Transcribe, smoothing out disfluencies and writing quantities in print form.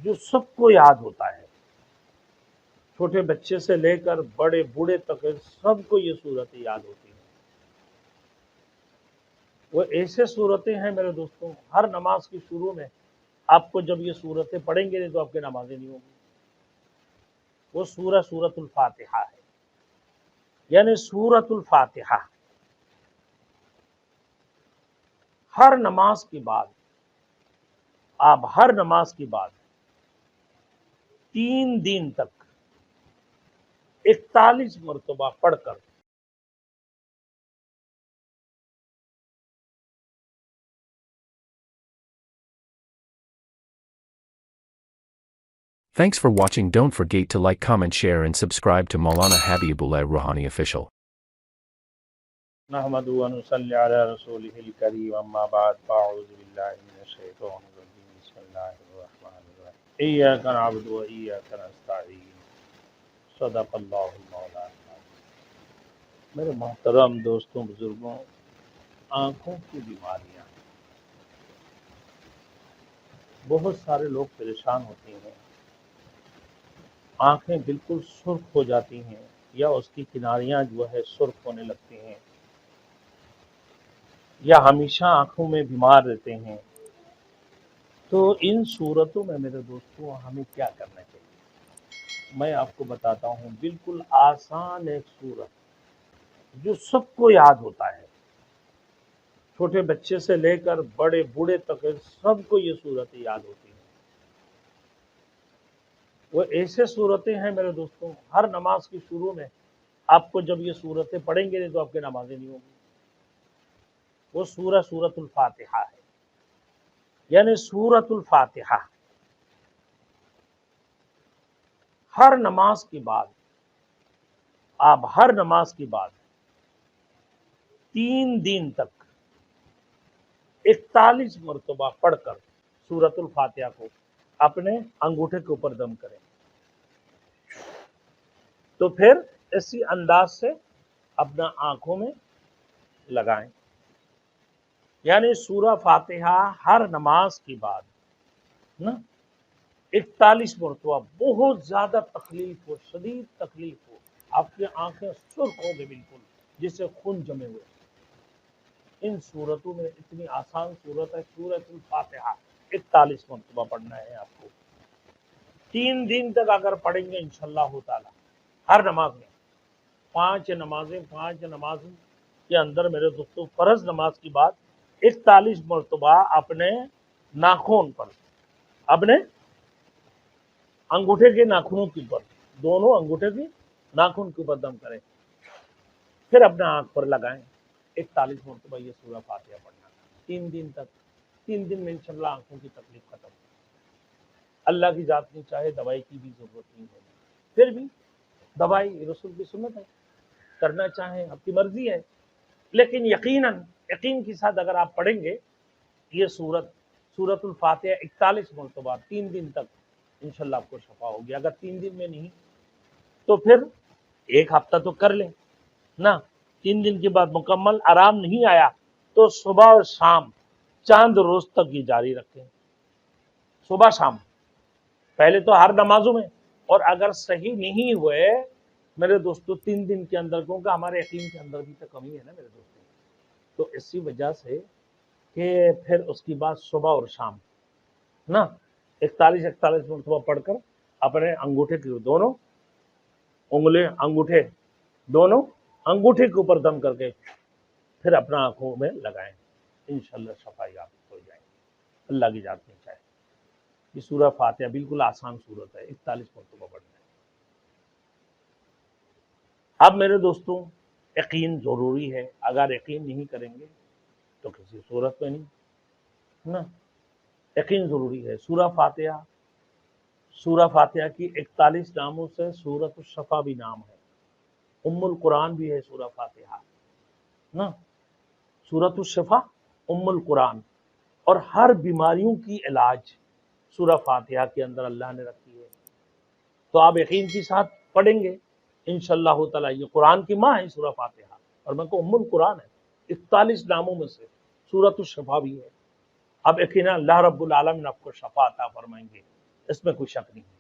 جو سب کو یاد ہوتا ہے، چھوٹے بچے سے لے کر بڑے بوڑھے تک سب کو یہ صورتیں یاد ہوتی ہیں۔ وہ ایسے صورتیں ہیں میرے دوستوں، ہر نماز کی شروع میں آپ کو جب یہ صورتیں پڑھیں گے نہیں تو آپ کی نمازیں نہیں ہوں گی۔ وہ سورۃ الفاتحہ ہے، یعنی سورۃ الفاتحہ ہر نماز کے بعد، آپ ہر نماز کے بعد 3 دن تک 41 مرتبہ پڑھ کر Thanks for watching. Don't forget to like, comment, share and subscribe to Maulana Habibullah Rouhani Official. نحمدہ و نصلی علی رسولہ الکریم، اما بعد فاعوذ باللہ من الشیطان الرجیم، بسم اللہ الرحمن الرحیم، ایاک نعبد و ایاک نستعین، صدق اللہ مولانا العظیم۔ میرے محترم دوستوں، بزرگوں، آنکھوں کی بیماریاں، بہت سارے لوگ پریشان ہوتے ہیں، آنکھیں بالکل سرخ ہو جاتی ہیں یا اس کی کناریاں جو ہے سرخ ہونے لگتی ہیں، یا ہمیشہ آنکھوں میں بیمار رہتے ہیں۔ تو ان صورتوں میں میرے دوستوں ہمیں کیا کرنا چاہیے؟ میں آپ کو بتاتا ہوں، بالکل آسان ایک صورت جو سب کو یاد ہوتا ہے، چھوٹے بچے سے لے کر بڑے بوڑھے تک سب کو یہ صورتیں یاد ہوتی ہیں۔ وہ ایسے صورتیں ہیں میرے دوستوں، ہر نماز کی شروع میں آپ کو جب یہ صورتیں پڑھیں گے نہیں تو آپ کی نمازیں نہیں ہوں گی۔ وہ سورۃ الفاتحہ ہے، یعنی سورۃ الفاتحہ ہر نماز کے بعد، آپ ہر نماز کے بعد 3 دن تک 41 مرتبہ پڑھ کر سورۃ الفاتحہ کو اپنے انگوٹھے کے اوپر دم کریں، تو پھر اسی انداز سے اپنا آنکھوں میں لگائیں۔ یعنی سورہ فاتحہ ہر نماز کے بعد نا 41 مرتبہ، بہت زیادہ تکلیف ہو، شدید تکلیف ہو، آپ کی آنکھیں سرخ ہو گئے بالکل جیسے خون جمے ہوئے۔ ان صورتوں میں اتنی آسان صورت ہے سورۃ الفاتحہ، 41 مرتبہ پڑھنا ہے آپ کو۔ 3 دن تک اگر پڑھیں گے انشاءاللہ تعالی ہر نماز میں، 5 نمازوں کے اندر میرے دوستوں فرض نماز کی بات 41 مرتبہ اپنے ناخن پر، اپنے انگوٹھے کے ناخنوں کے اوپر، دونوں انگوٹھے کے ناخن کے اوپر دم کریں، پھر اپنا آنکھ پر لگائیں۔ 41 مرتبہ یہ سورہ فاتحہ پڑھنا 3 دن تک۔ 3 دن میں انشاءاللہ آنکھوں کی تکلیف ختم۔ اللہ کی ذات نہیں چاہے دوائی کی بھی ضرورت نہیں ہوگی، پھر بھی دوائی رسول کی سنت ہے، کرنا چاہیں آپ کی مرضی ہے، لیکن یقین کے ساتھ اگر آپ پڑھیں گے یہ سورۃ الفاتحہ 41 مرتبہ 3 دن تک، انشاءاللہ آپ کو شفا ہوگی۔ اگر 3 دن میں نہیں تو پھر 1 ہفتہ تو کر لیں نا، 3 دن کے بعد مکمل آرام نہیں آیا تو صبح اور شام چاند روز تک یہ جاری رکھیں، صبح شام، پہلے تو ہر نمازوں میں، اور اگر صحیح نہیں ہوئے میرے دوستو 3 دن کے اندر، کیونکہ ہمارے یقین کے اندر بھی تو کمی ہے نا میرے دوستو، تو اسی وجہ سے کہ پھر اس کی بعد صبح اور شام نا 41 مرتبہ پڑھ کر اپنے انگوٹھے کے دونوں انگوٹھے کے اوپر دم کر کے پھر اپنا آنکھوں میں لگائیں، انشاءاللہ شفائی آپ ہو جائیں اللہ کی ذات میں چاہے۔ یہ سورہ فاتحہ بالکل آسان صورت ہے، 41 مرتبہ پڑھنا ہے۔ اب میرے دوستوں یقین ضروری ہے، اگر یقین نہیں کریں گے تو کسی صورت میں نہیں نا، یقین ضروری ہے۔ سورہ فاتحہ کی 41 ناموں سے سورۃ الشفا بھی نام ہے، ام القرآن بھی ہے سورہ فاتحہ نا، سورۃ الشفا ام القرآن، اور ہر بیماریوں کی علاج سورہ فاتحہ کے اندر اللہ نے رکھی ہے۔ تو آپ یقین کے ساتھ پڑھیں گے انشاءاللہ تعالی، یہ قرآن کی ماں ہے سورہ فاتحہ، اور میں کو ام القرآن ہے، 41 ناموں میں سے سورۃ الشفا بھی ہے۔ اب یقینا اللہ رب العالمین آپ کو شفا عطا فرمائیں گے، اس میں کوئی شک نہیں.